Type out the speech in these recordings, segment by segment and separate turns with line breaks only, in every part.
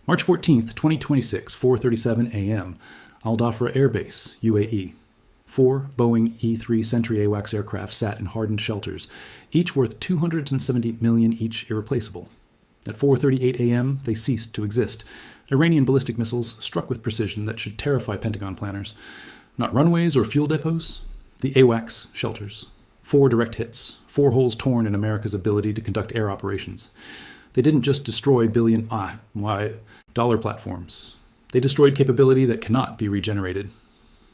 March 14th, 2026, 4:37 a.m. Al Dhafra Air Base, UAE. 4 Boeing E-3 Sentry AWACS aircraft sat in hardened shelters, each worth $270 million each, irreplaceable. At 4:38 a.m., they ceased to exist. Iranian ballistic missiles struck with precision that should terrify Pentagon planners. Not runways or fuel depots, the AWACS shelters. 4 direct hits, 4 holes torn in America's ability to conduct air operations. They didn't just destroy billion-dollar platforms. They destroyed capability that cannot be regenerated.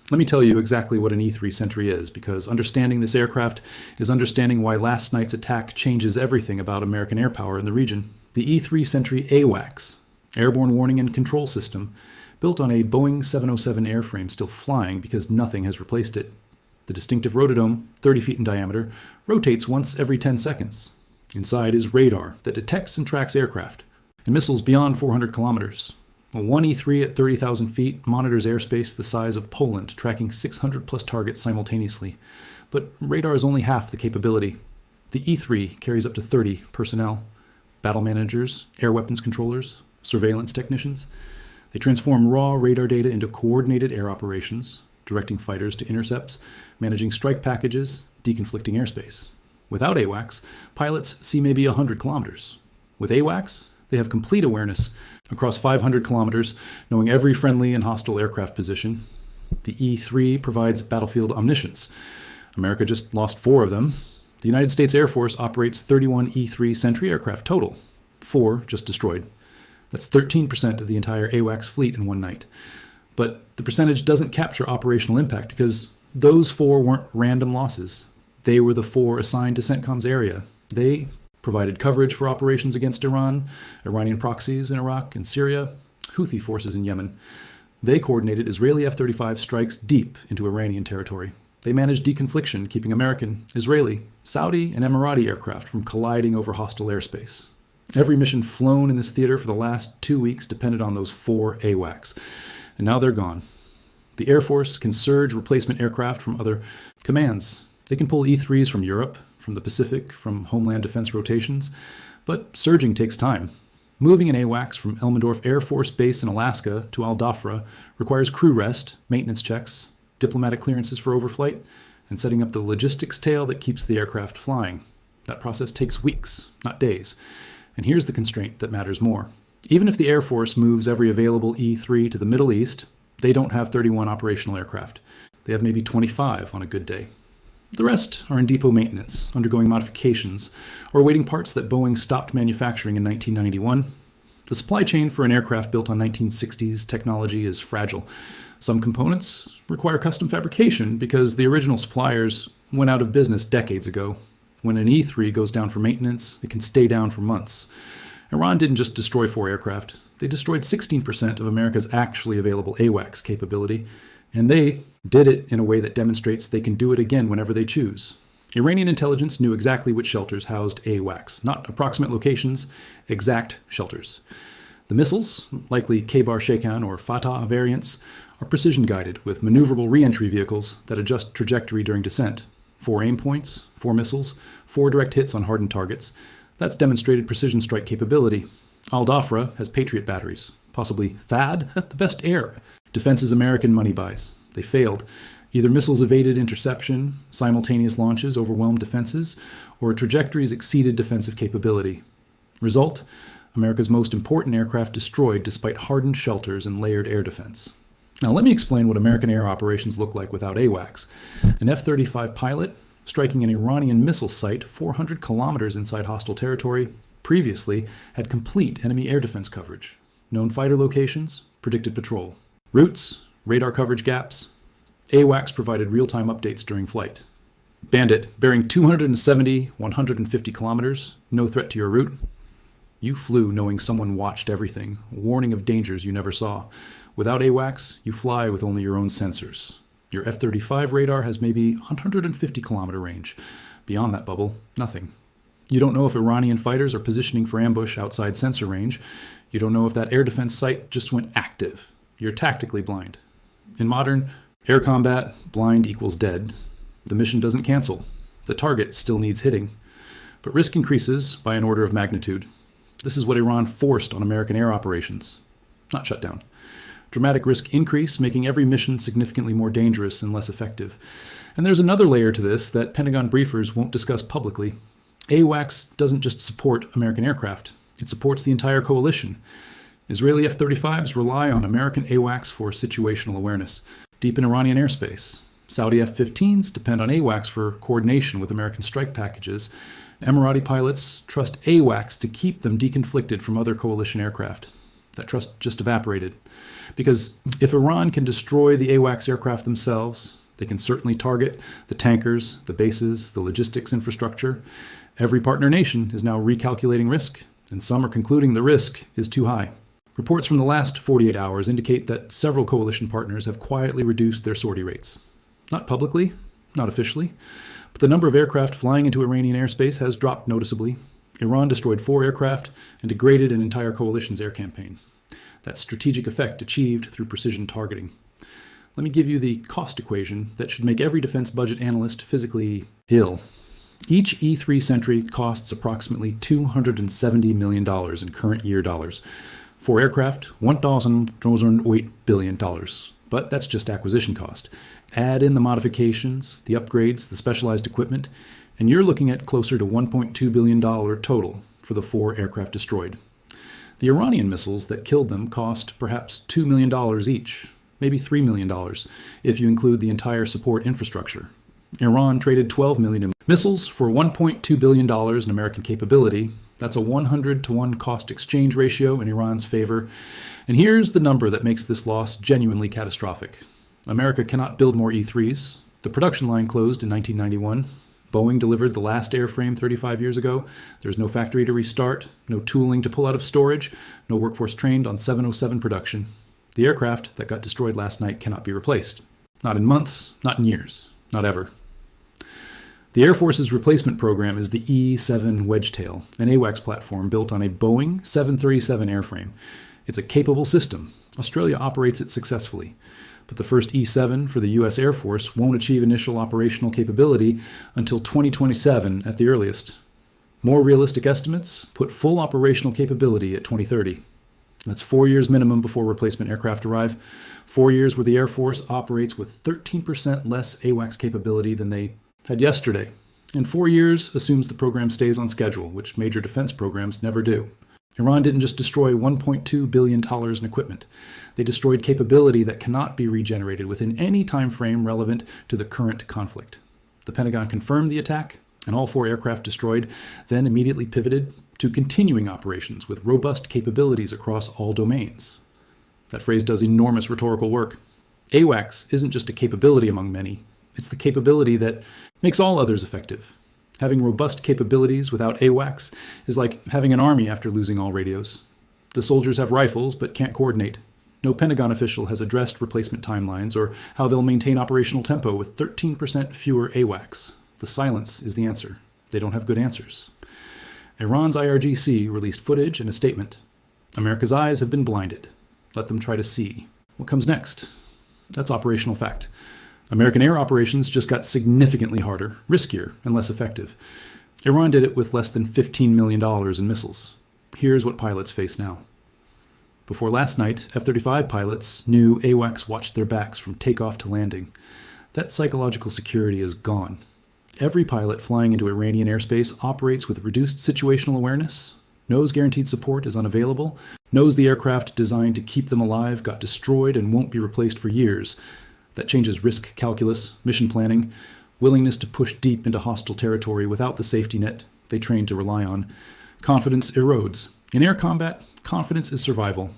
Let me tell you exactly what an E-3 Sentry is, because understanding this aircraft is understanding why last night's attack changes everything about American air power in the region. The E-3 Sentry AWACS, Airborne Warning and Control System, built on a Boeing 707 airframe still flying because nothing has replaced it. The distinctive rotodome, 30 feet in diameter, rotates once every 10 seconds. Inside is radar that detects and tracks aircraft and missiles beyond 400 kilometers. One E-3 at 30,000 feet monitors airspace the size of Poland, tracking 600 plus targets simultaneously. But radar is only half the capability. The E-3 carries up to 30 personnel, battle managers, air weapons controllers, surveillance technicians. They transform raw radar data into coordinated air operations, directing fighters to intercepts, managing strike packages, deconflicting airspace. Without AWACS, pilots see maybe 100 kilometers. With AWACS, they have complete awareness across 500 kilometers, knowing every friendly and hostile aircraft position. The E-3 provides battlefield omniscience. America just lost 4 of them. The United States Air Force operates 31 E-3 Sentry aircraft total. 4 just destroyed. That's 13% of the entire AWACS fleet in one night. But the percentage doesn't capture operational impact because those 4 weren't random losses. They were the 4 assigned to CENTCOM's area. They provided coverage for operations against Iran, Iranian proxies in Iraq and Syria, Houthi forces in Yemen. They coordinated Israeli F-35 strikes deep into Iranian territory. They managed deconfliction, keeping American, Israeli, Saudi, and Emirati aircraft from colliding over hostile airspace. Every mission flown in this theater for the last 2 weeks depended on those 4 AWACS. And now they're gone. The Air Force can surge replacement aircraft from other commands. They can pull E-3s from Europe, from the Pacific, from Homeland Defense rotations, but surging takes time. Moving an AWACS from Elmendorf Air Force Base in Alaska to Al Dhafra requires crew rest, maintenance checks, diplomatic clearances for overflight, and setting up the logistics tail that keeps the aircraft flying. That process takes weeks, not days. And here's the constraint that matters more. Even if the Air Force moves every available E-3 to the Middle East, they don't have 31 operational aircraft. They have maybe 25 on a good day. The rest are in depot maintenance, undergoing modifications, or awaiting parts that Boeing stopped manufacturing in 1991. The supply chain for an aircraft built on 1960s technology is fragile. Some components require custom fabrication because the original suppliers went out of business decades ago. When an E-3 goes down for maintenance, it can stay down for months. Iran didn't just destroy 4 aircraft. They destroyed 16% of America's actually available AWACS capability, and they did it in a way that demonstrates they can do it again whenever they choose. Iranian intelligence knew exactly which shelters housed AWACS, not approximate locations, exact shelters. The missiles, likely K-Bar Shekan or Fatah variants, are precision-guided with maneuverable re-entry vehicles that adjust trajectory during descent. 4 aim points, 4 missiles, 4 direct hits on hardened targets. That's demonstrated precision strike capability. Al Dhafra has Patriot batteries, possibly THAAD, the best air defenses American money buys. They failed. Either missiles evaded interception, simultaneous launches overwhelmed defenses, or trajectories exceeded defensive capability. Result, America's most important aircraft destroyed despite hardened shelters and layered air defense. Now let me explain what American air operations look like without AWACS. An F-35 pilot striking an Iranian missile site 400 kilometers inside hostile territory previously had complete enemy air defense coverage. Known fighter locations, predicted patrol. Routes, radar coverage gaps. AWACS provided real-time updates during flight. Bandit, bearing 270, 150 kilometers, no threat to your route. You flew knowing someone watched everything, warning of dangers you never saw. Without AWACS, you fly with only your own sensors. Your F-35 radar has maybe 150 kilometer range. Beyond that bubble, nothing. You don't know if Iranian fighters are positioning for ambush outside sensor range. You don't know if that air defense site just went active. You're tactically blind. In modern air combat, blind equals dead. The mission doesn't cancel. The target still needs hitting. But risk increases by an order of magnitude. This is what Iran forced on American air operations. not shut down. Dramatic risk increase, making every mission significantly more dangerous and less effective. And there's another layer to this that Pentagon briefers won't discuss publicly. AWACS doesn't just support American aircraft, it supports the entire coalition. Israeli F-35s rely on American AWACS for situational awareness, deep in Iranian airspace. Saudi F-15s depend on AWACS for coordination with American strike packages. Emirati pilots trust AWACS to keep them deconflicted from other coalition aircraft. That trust just evaporated. Because if Iran can destroy the AWACS aircraft themselves, they can certainly target the tankers, the bases, the logistics infrastructure. Every partner nation is now recalculating risk, and some are concluding the risk is too high. Reports from the last 48 hours indicate that several coalition partners have quietly reduced their sortie rates. Not publicly, not officially, but the number of aircraft flying into Iranian airspace has dropped noticeably. Iran destroyed 4 aircraft and degraded an entire coalition's air campaign. That strategic effect achieved through precision targeting. Let me give you the cost equation that should make every defense budget analyst physically ill. Each E-3 Sentry costs approximately $270 million in current year dollars. 4 aircraft, $1,208 billion. But that's just acquisition cost. Add in the modifications, the upgrades, the specialized equipment, and you're looking at closer to $1.2 billion total for the 4 aircraft destroyed. The Iranian missiles that killed them cost perhaps $2 million each, maybe $3 million, if you include the entire support infrastructure. Iran traded $12 million in missiles for $1.2 billion in American capability. That's a 100-to-1 cost exchange ratio in Iran's favor. And here's the number that makes this loss genuinely catastrophic. America cannot build more E-3s. The production line closed in 1991. Boeing delivered the last airframe 35 years ago. There's no factory to restart, no tooling to pull out of storage, no workforce trained on 707 production. The aircraft that got destroyed last night cannot be replaced. Not in months, not in years, not ever. The Air Force's replacement program is the E-7 Wedgetail, an AWACS platform built on a Boeing 737 airframe. It's a capable system. Australia operates it successfully. But the first E-7 for the U.S. Air Force won't achieve initial operational capability until 2027 at the earliest. More realistic estimates put full operational capability at 2030. That's 4 years minimum before replacement aircraft arrive. 4 years where the Air Force operates with 13% less AWACS capability than they had yesterday. And 4 years assumes the program stays on schedule, which major defense programs never do. Iran didn't just destroy $1.2 billion in equipment. They destroyed capability that cannot be regenerated within any time frame relevant to the current conflict. The Pentagon confirmed the attack, and all 4 aircraft destroyed, then immediately pivoted to continuing operations with robust capabilities across all domains. That phrase does enormous rhetorical work. AWACS isn't just a capability among many. It's the capability that makes all others effective. Having robust capabilities without AWACS is like having an army after losing all radios. The soldiers have rifles but can't coordinate. No Pentagon official has addressed replacement timelines or how they'll maintain operational tempo with 13% fewer AWACS. The silence is the answer. They don't have good answers. Iran's IRGC released footage and a statement. America's eyes have been blinded. Let them try to see. What comes next? That's operational fact. American air operations just got significantly harder, riskier, and less effective. Iran did it with less than $15 million in missiles. Here's what pilots face now. Before last night, F-35 pilots knew AWACS watched their backs from takeoff to landing. That psychological security is gone. Every pilot flying into Iranian airspace operates with reduced situational awareness, knows guaranteed support is unavailable, knows the aircraft designed to keep them alive got destroyed and won't be replaced for years. That changes risk calculus, mission planning, willingness to push deep into hostile territory without the safety net they trained to rely on. Confidence erodes. In air combat, confidence is survival.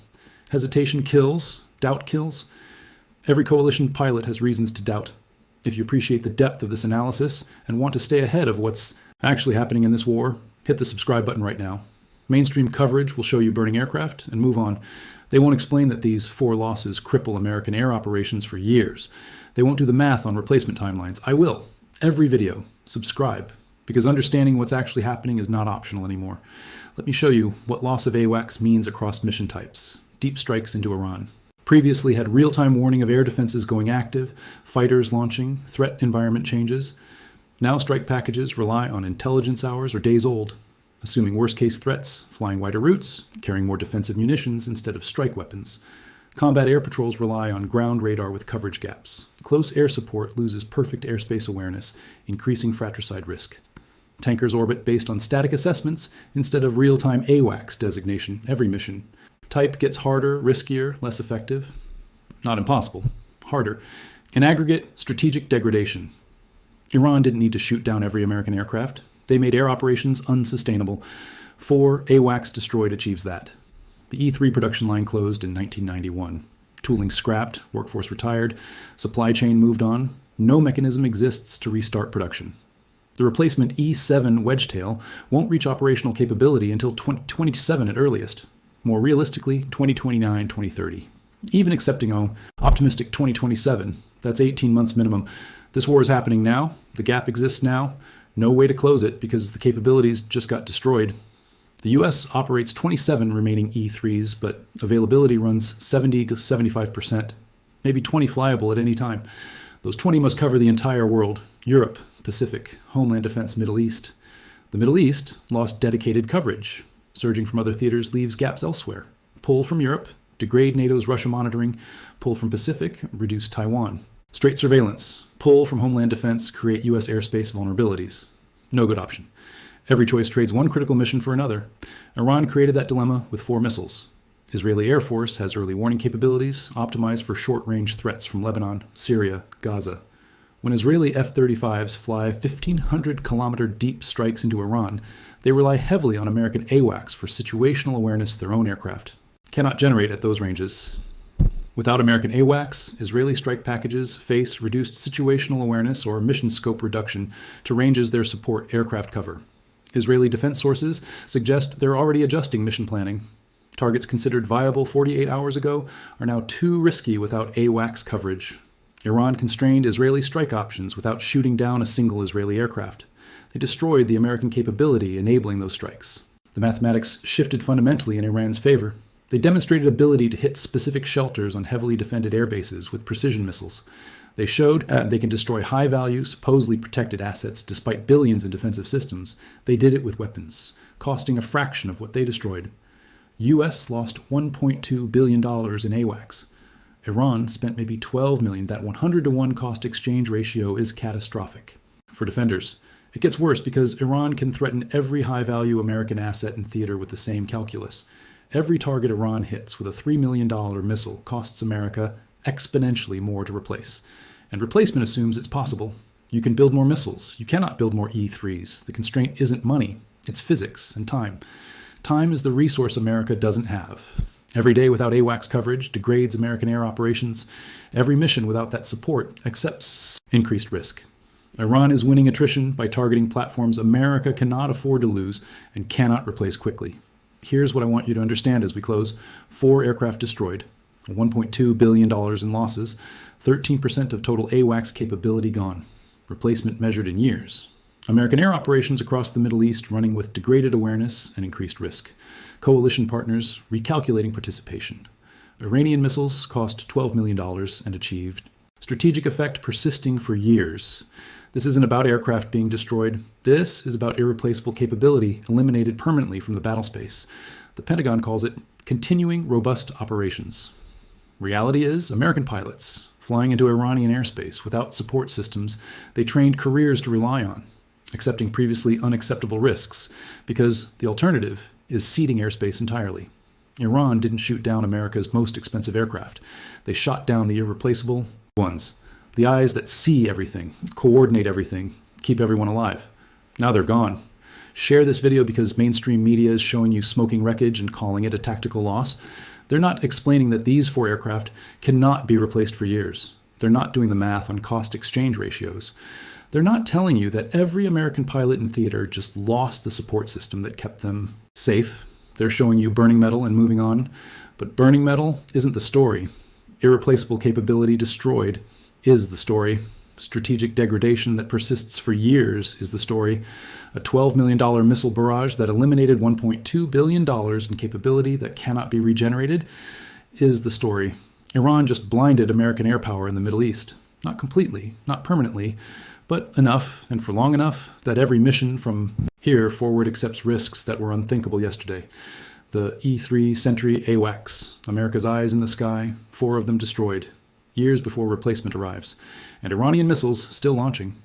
Hesitation kills, doubt kills. Every coalition pilot has reasons to doubt. If you appreciate the depth of this analysis and want to stay ahead of what's actually happening in this war, hit the subscribe button right now. Mainstream coverage will show you burning aircraft and move on. They won't explain that these 4 losses cripple American air operations for years. They won't do the math on replacement timelines. I will. Every video. Subscribe. Because understanding what's actually happening is not optional anymore. Let me show you what loss of AWACS means across mission types. Deep strikes into Iran. Previously had real-time warning of air defenses going active, fighters launching, threat environment changes. Now strike packages rely on intelligence hours or days old. assuming worst-case threats, flying wider routes, carrying more defensive munitions instead of strike weapons. Combat air patrols rely on ground radar with coverage gaps. Close air support loses perfect airspace awareness, increasing fratricide risk. Tankers orbit based on static assessments instead of real-time AWACS designation every mission. Type gets harder, riskier, less effective. Not impossible, harder. In aggregate, strategic degradation. Iran didn't need to shoot down every American aircraft. They made air operations unsustainable. 4 AWACS destroyed achieves that. The E-3 production line closed in 1991. Tooling scrapped, workforce retired, supply chain moved on. No mechanism exists to restart production. The replacement E-7 Wedgetail won't reach operational capability until 2027 at earliest. More realistically, 2029, 2030. Even accepting an optimistic 2027, that's 18 months minimum. This war is happening now. The gap exists now. No way to close it because the capabilities just got destroyed. The U.S. operates 27 remaining E-3s, but availability runs 70 to 75%, maybe 20 flyable at any time. Those 20 must cover the entire world: Europe, Pacific, Homeland Defense, Middle East. The Middle East lost dedicated coverage. Surging from other theaters leaves gaps elsewhere. Pull from Europe, degrade NATO's Russia monitoring. Pull from Pacific, reduce Taiwan. Straight surveillance. Pull from Homeland Defense, create U.S. airspace vulnerabilities. No good option. Every choice trades one critical mission for another. Iran created that dilemma with 4 missiles. Israeli Air Force has early warning capabilities optimized for short-range threats from Lebanon, Syria, Gaza. When Israeli F-35s fly 1,500-kilometer deep strikes into Iran, they rely heavily on American AWACS for situational awareness of their own aircraft. Cannot generate at those ranges. Without American AWACS, Israeli strike packages face reduced situational awareness or mission scope reduction to ranges their support aircraft cover. Israeli defense sources suggest they're already adjusting mission planning. Targets considered viable 48 hours ago are now too risky without AWACS coverage. Iran constrained Israeli strike options without shooting down a single Israeli aircraft. They destroyed the American capability enabling those strikes. The mathematics shifted fundamentally in Iran's favor. They demonstrated ability to hit specific shelters on heavily defended air bases with precision missiles. They showed they can destroy high-value, supposedly protected assets despite billions in defensive systems. They did it with weapons, costing a fraction of what they destroyed. U.S. lost $1.2 billion in AWACS. Iran spent maybe $12 million. That 100-to-1 cost-exchange ratio is catastrophic. For defenders, it gets worse because Iran can threaten every high-value American asset and theater with the same calculus. Every target Iran hits with a $3 million missile costs America exponentially more to replace. And replacement assumes it's possible. You can build more missiles. You cannot build more E-3s. The constraint isn't money. It's physics and time. Time is the resource America doesn't have. Every day without AWACS coverage degrades American air operations. Every mission without that support accepts increased risk. Iran is winning attrition by targeting platforms America cannot afford to lose and cannot replace quickly. Here's what I want you to understand as we close. 4 aircraft destroyed, $1.2 billion in losses, 13% of total AWACS capability gone, replacement measured in years. American air operations across the Middle East running with degraded awareness and increased risk. Coalition partners recalculating participation. Iranian missiles cost $12 million and achieved strategic effect persisting for years. This isn't about aircraft being destroyed. This is about irreplaceable capability eliminated permanently from the battle space. The Pentagon calls it continuing robust operations. Reality is, American pilots flying into Iranian airspace without support systems they trained careers to rely on, accepting previously unacceptable risks, because the alternative is ceding airspace entirely. Iran didn't shoot down America's most expensive aircraft. They shot down the irreplaceable ones. The eyes that see everything, coordinate everything, keep everyone alive. Now they're gone. Share this video because mainstream media is showing you smoking wreckage and calling it a tactical loss. They're not explaining that these 4 aircraft cannot be replaced for years. They're not doing the math on cost-exchange ratios. They're not telling you that every American pilot in theater just lost the support system that kept them safe. They're showing you burning metal and moving on. But burning metal isn't the story. Irreplaceable capability destroyed is the story. Strategic degradation that persists for years is the story. A $12 million missile barrage that eliminated $1.2 billion in capability that cannot be regenerated is the story. Iran just blinded American air power in the Middle East. Not completely, not permanently, but enough and for long enough that every mission from Here, Forward accepts risks that were unthinkable yesterday. The E-3 Sentry AWACS, America's eyes in the sky, 4 of them destroyed, years before replacement arrives. And Iranian missiles still launching.